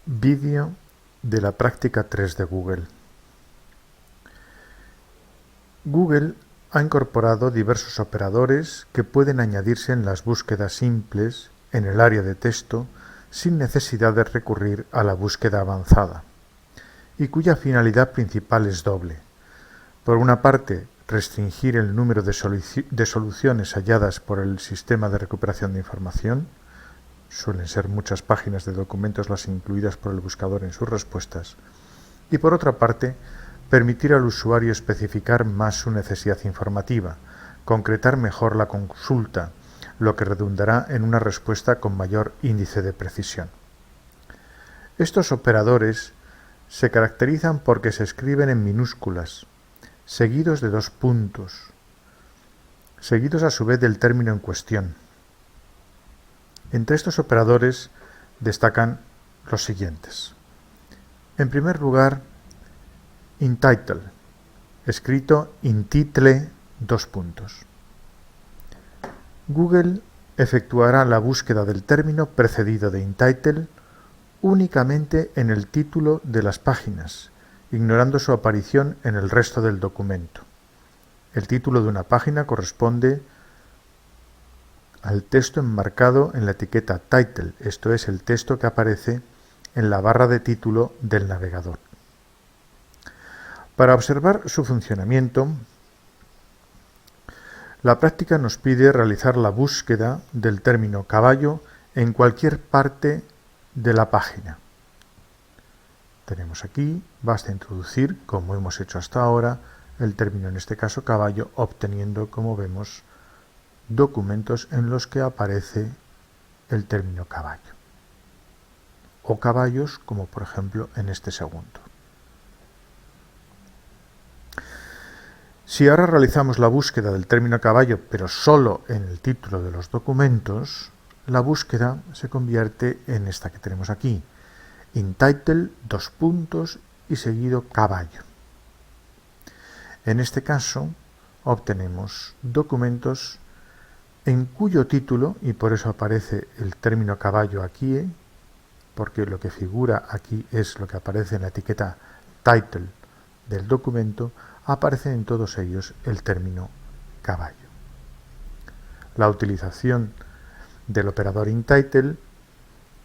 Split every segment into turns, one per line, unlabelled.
Vídeo de la práctica 3 de Google. Google ha incorporado diversos operadores que pueden añadirse en las búsquedas simples en el área de texto sin necesidad de recurrir a la búsqueda avanzada, y cuya finalidad principal es doble. Por una parte, restringir el número de soluciones halladas por el sistema de recuperación de información. Suelen ser muchas páginas de documentos las incluidas por el buscador en sus respuestas. Y por otra parte, permitir al usuario especificar más su necesidad informativa, concretar mejor la consulta, lo que redundará en una respuesta con mayor índice de precisión. Estos operadores se caracterizan porque se escriben en minúsculas, seguidos de 2 puntos, seguidos a su vez del término en cuestión. Entre estos operadores destacan los siguientes. En primer lugar, InTitle, escrito InTitle 2 puntos. Google efectuará la búsqueda del término precedido de InTitle únicamente en el título de las páginas, ignorando su aparición en el resto del documento. El título de una página corresponde al texto enmarcado en la etiqueta Title, esto es, el texto que aparece en la barra de título del navegador. Para observar su funcionamiento, la práctica nos pide realizar la búsqueda del término caballo en cualquier parte de la página. Tenemos aquí, basta introducir, como hemos hecho hasta ahora, el término, en este caso caballo, obteniendo, como vemos, documentos en los que aparece el término caballo o caballos, como por ejemplo en este segundo. Si ahora realizamos la búsqueda del término caballo, pero solo en el título de los documentos, la búsqueda se convierte en esta que tenemos aquí, InTitle 2 puntos y seguido caballo. En este caso obtenemos documentos en cuyo título, y por eso aparece el término caballo aquí, porque lo que figura aquí es lo que aparece en la etiqueta title del documento, aparece en todos ellos el término caballo. La utilización del operador InTitle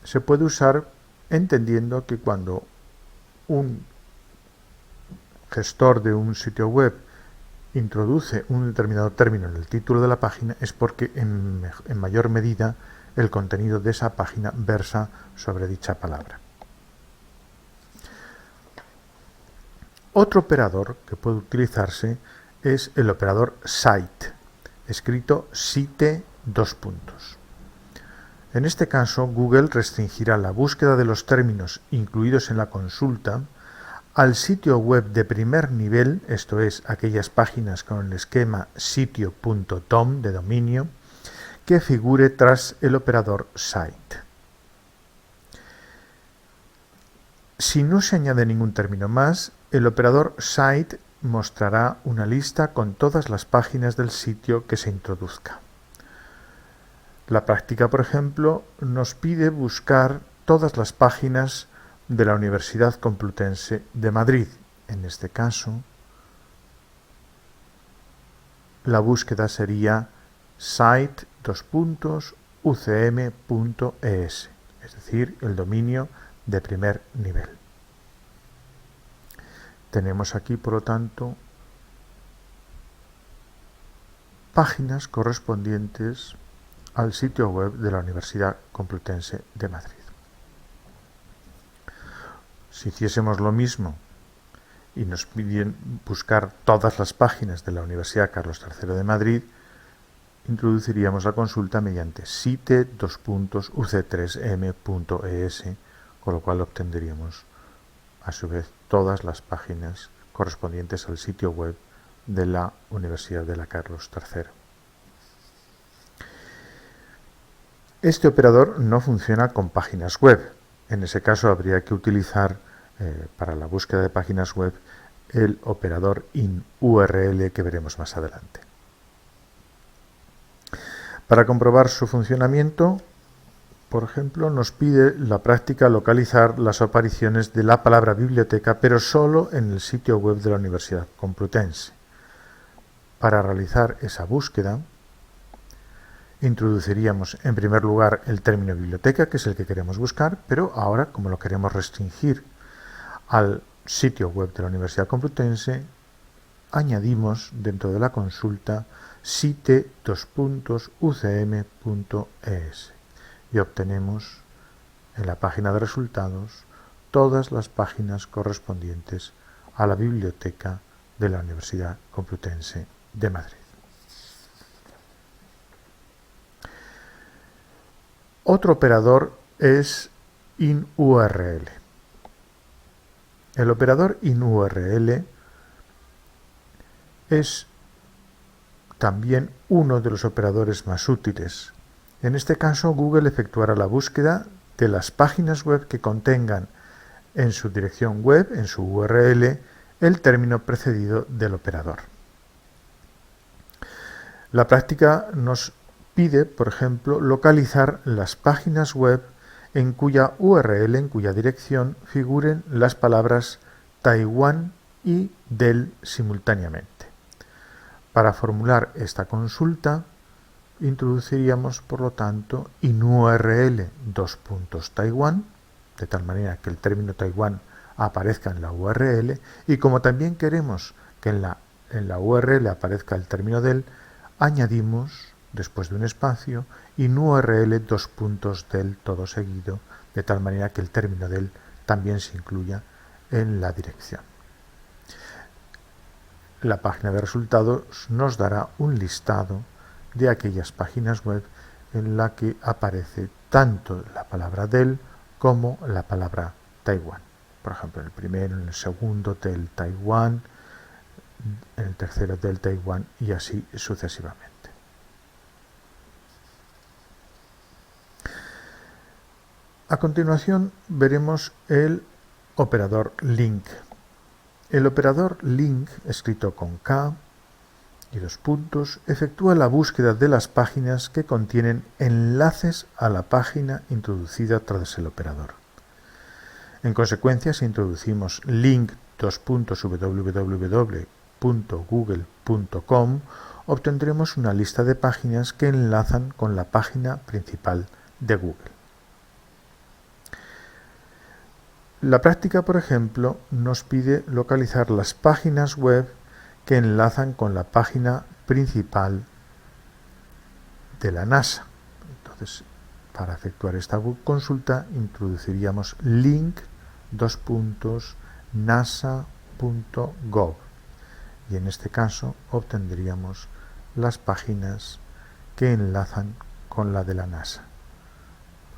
se puede usar entendiendo que cuando un gestor de un sitio web introduce un determinado término en el título de la página es porque en mayor medida el contenido de esa página versa sobre dicha palabra. Otro operador que puede utilizarse es el operador cite, escrito cite 2 puntos. En este caso, Google restringirá la búsqueda de los términos incluidos en la consulta al sitio web de primer nivel, esto es, aquellas páginas con el esquema sitio.tom de dominio, que figure tras el operador cite. Si no se añade ningún término más, el operador cite mostrará una lista con todas las páginas del sitio que se introduzca. La práctica, por ejemplo, nos pide buscar todas las páginas de la Universidad Complutense de Madrid. En este caso, la búsqueda sería site ucm.es, es decir, el dominio de primer nivel. Tenemos aquí, por lo tanto, páginas correspondientes al sitio web de la Universidad Complutense de Madrid. Si hiciésemos lo mismo y nos pidieran buscar todas las páginas de la Universidad Carlos III de Madrid, introduciríamos la consulta mediante site uc3m.es, con lo cual obtendríamos a su vez todas las páginas correspondientes al sitio web de la Universidad de la Carlos III. Este operador no funciona con páginas web. En ese caso habría que utilizar para la búsqueda de páginas web el operador InURL que veremos más adelante. Para comprobar su funcionamiento por ejemplo, nos pide la práctica localizar las apariciones de la palabra biblioteca, pero solo en el sitio web de la Universidad Complutense. Para realizar esa búsqueda, introduciríamos en primer lugar el término biblioteca, que es el que queremos buscar, pero ahora, como lo queremos restringir al sitio web de la Universidad Complutense, añadimos dentro de la consulta site:/ucm.es y obtenemos en la página de resultados todas las páginas correspondientes a la biblioteca de la Universidad Complutense de Madrid. Otro operador es INURL. El operador INURL es también uno de los operadores más útiles. En este caso, Google efectuará la búsqueda de las páginas web que contengan en su dirección web, en su URL, el término precedido del operador. La práctica nos pide, por ejemplo, localizar las páginas web en cuya URL, en cuya dirección, figuren las palabras Taiwán y Dell simultáneamente. Para formular esta consulta, introduciríamos, por lo tanto, INURL Taiwán, de tal manera que el término Taiwán aparezca en la URL, y como también queremos que en la URL aparezca el término Dell, añadimos, después de un espacio, INURL Dell todo seguido, de tal manera que el término Dell también se incluya en la dirección. La página de resultados nos dará un listado de aquellas páginas web en la que aparece tanto la palabra Dell como la palabra Taiwán. Por ejemplo, en el primero, en el segundo, Dell Taiwán, en el tercero, Dell Taiwán, y así sucesivamente. A continuación veremos el operador link. El operador link, escrito con K y dos puntos, efectúa la búsqueda de las páginas que contienen enlaces a la página introducida tras el operador. En consecuencia, si introducimos link www.google.com, obtendremos una lista de páginas que enlazan con la página principal de Google. La práctica, por ejemplo, nos pide localizar las páginas web que enlazan con la página principal de la NASA. Entonces, para efectuar esta consulta, introduciríamos link nasa.gov y en este caso obtendríamos las páginas que enlazan con la de la NASA.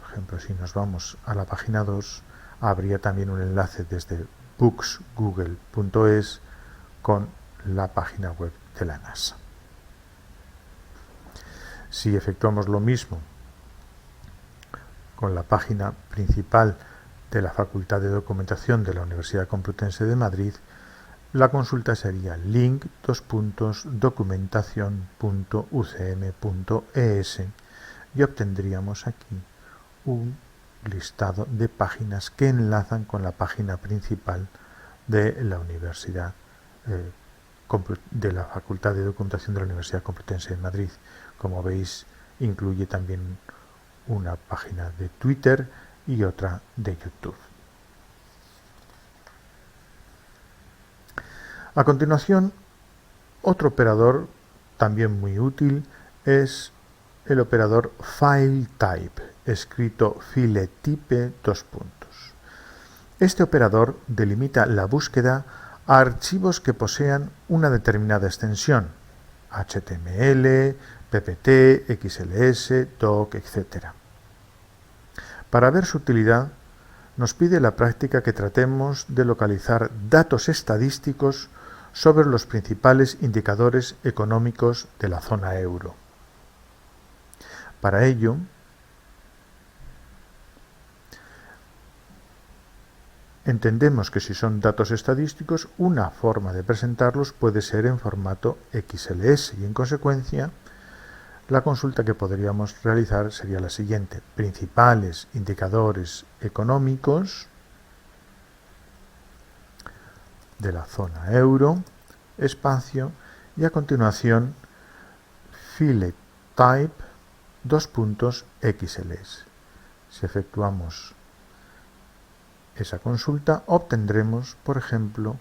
Por ejemplo, si nos vamos a la página 2, habría también un enlace desde booksgoogle.es con la página web de la NASA. Si efectuamos lo mismo con la página principal de la Facultad de Documentación de la Universidad Complutense de Madrid, la consulta sería link:/documentación.ucm.es y obtendríamos aquí un listado de páginas que enlazan con la página principal de la Universidad de la Facultad de Documentación de la Universidad Complutense de Madrid. Como veis, incluye también una página de Twitter y otra de YouTube. A continuación, otro operador también muy útil es el operador FileType, escrito filetype . Este operador delimita la búsqueda a archivos que posean una determinada extensión, HTML, PPT, XLS, doc, etc. Para ver su utilidad, nos pide la práctica que tratemos de localizar datos estadísticos sobre los principales indicadores económicos de la zona euro. Para ello, entendemos que si son datos estadísticos, una forma de presentarlos puede ser en formato XLS y, en consecuencia, la consulta que podríamos realizar sería la siguiente: principales indicadores económicos de la zona euro, espacio, y a continuación field type XLS. Si efectuamos esa consulta, obtendremos, por ejemplo,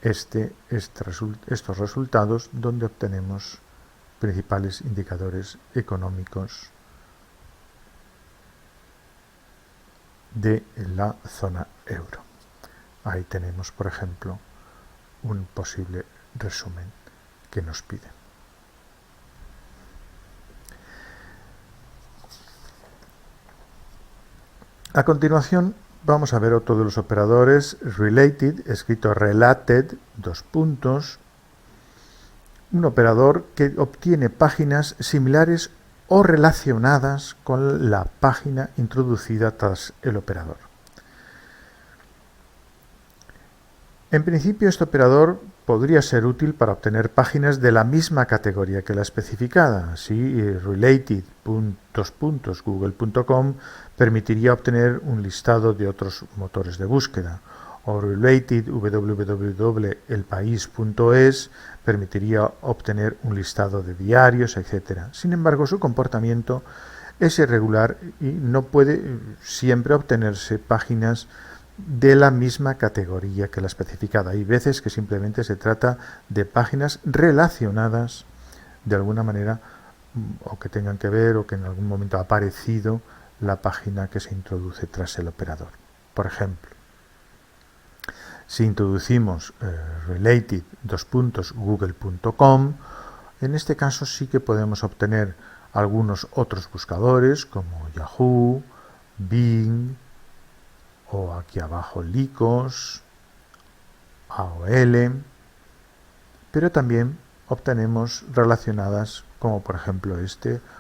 estos resultados, donde obtenemos principales indicadores económicos de la zona euro. Ahí tenemos, por ejemplo, un posible resumen que nos pide. A continuación vamos a ver otro de los operadores, related, escrito related, un operador que obtiene páginas similares o relacionadas con la página introducida tras el operador. En principio, este operador podría ser útil para obtener páginas de la misma categoría que la especificada. Así, related.google.com permitiría obtener un listado de otros motores de búsqueda, o related www.elpaís.es permitiría obtener un listado de diarios, etc. Sin embargo, su comportamiento es irregular y no puede siempre obtenerse páginas de la misma categoría que la especificada. Hay veces que simplemente se trata de páginas relacionadas de alguna manera, o que tengan que ver, o que en algún momento ha aparecido la página que se introduce tras el operador. Por ejemplo, si introducimos related.google.com, en este caso sí que podemos obtener algunos otros buscadores como Yahoo, Bing, o aquí abajo Lycos, AOL, pero también obtenemos relacionadas como por ejemplo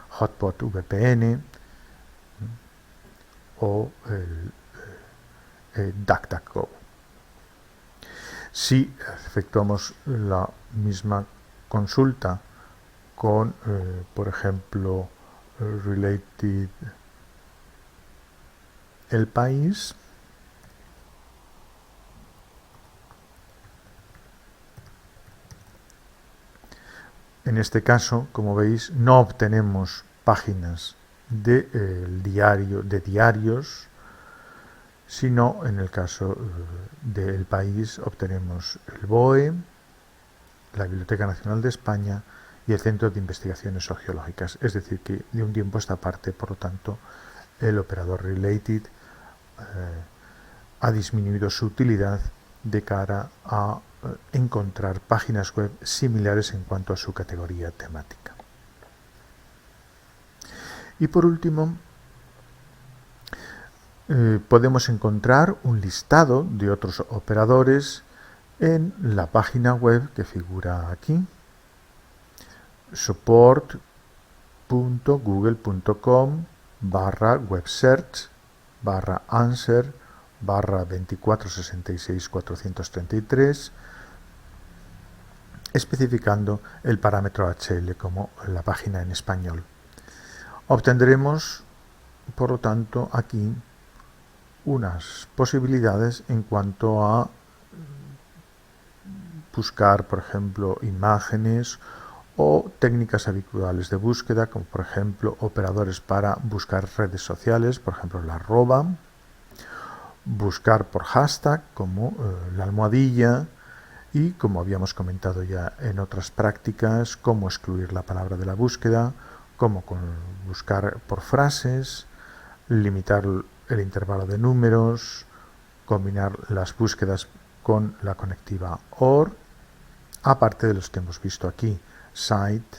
Hotspot VPN o el DuckDuckGo. Si efectuamos la misma consulta con, por ejemplo, Related El País, en este caso, como veis, no obtenemos páginas de diarios, sino en el caso del País obtenemos el BOE, la Biblioteca Nacional de España y el Centro de Investigaciones Sociológicas. Es decir, que de un tiempo a esta parte, por lo tanto, el operador related ha disminuido su utilidad de cara a encontrar páginas web similares en cuanto a su categoría temática. Y por último, podemos encontrar un listado de otros operadores en la página web que figura aquí, support.google.com/websearch/answer/2466433, especificando el parámetro HL como la página en español. Obtendremos, por lo tanto, aquí unas posibilidades en cuanto a buscar, por ejemplo, imágenes o técnicas habituales de búsqueda, como por ejemplo operadores para buscar redes sociales, por ejemplo la arroba, buscar por hashtag como la almohadilla, y como habíamos comentado ya en otras prácticas, cómo excluir la palabra de la búsqueda, cómo buscar por frases, limitar el intervalo de números, combinar las búsquedas con la conectiva OR, aparte de los que hemos visto aquí, site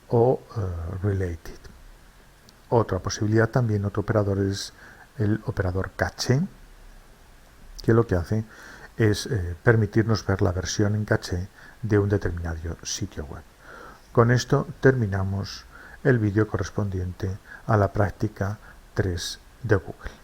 o related. Otra posibilidad también, otro operador, es el operador caché, que lo que hace es permitirnos ver la versión en caché de un determinado sitio web. Con esto terminamos el vídeo correspondiente a la práctica 3 de Google.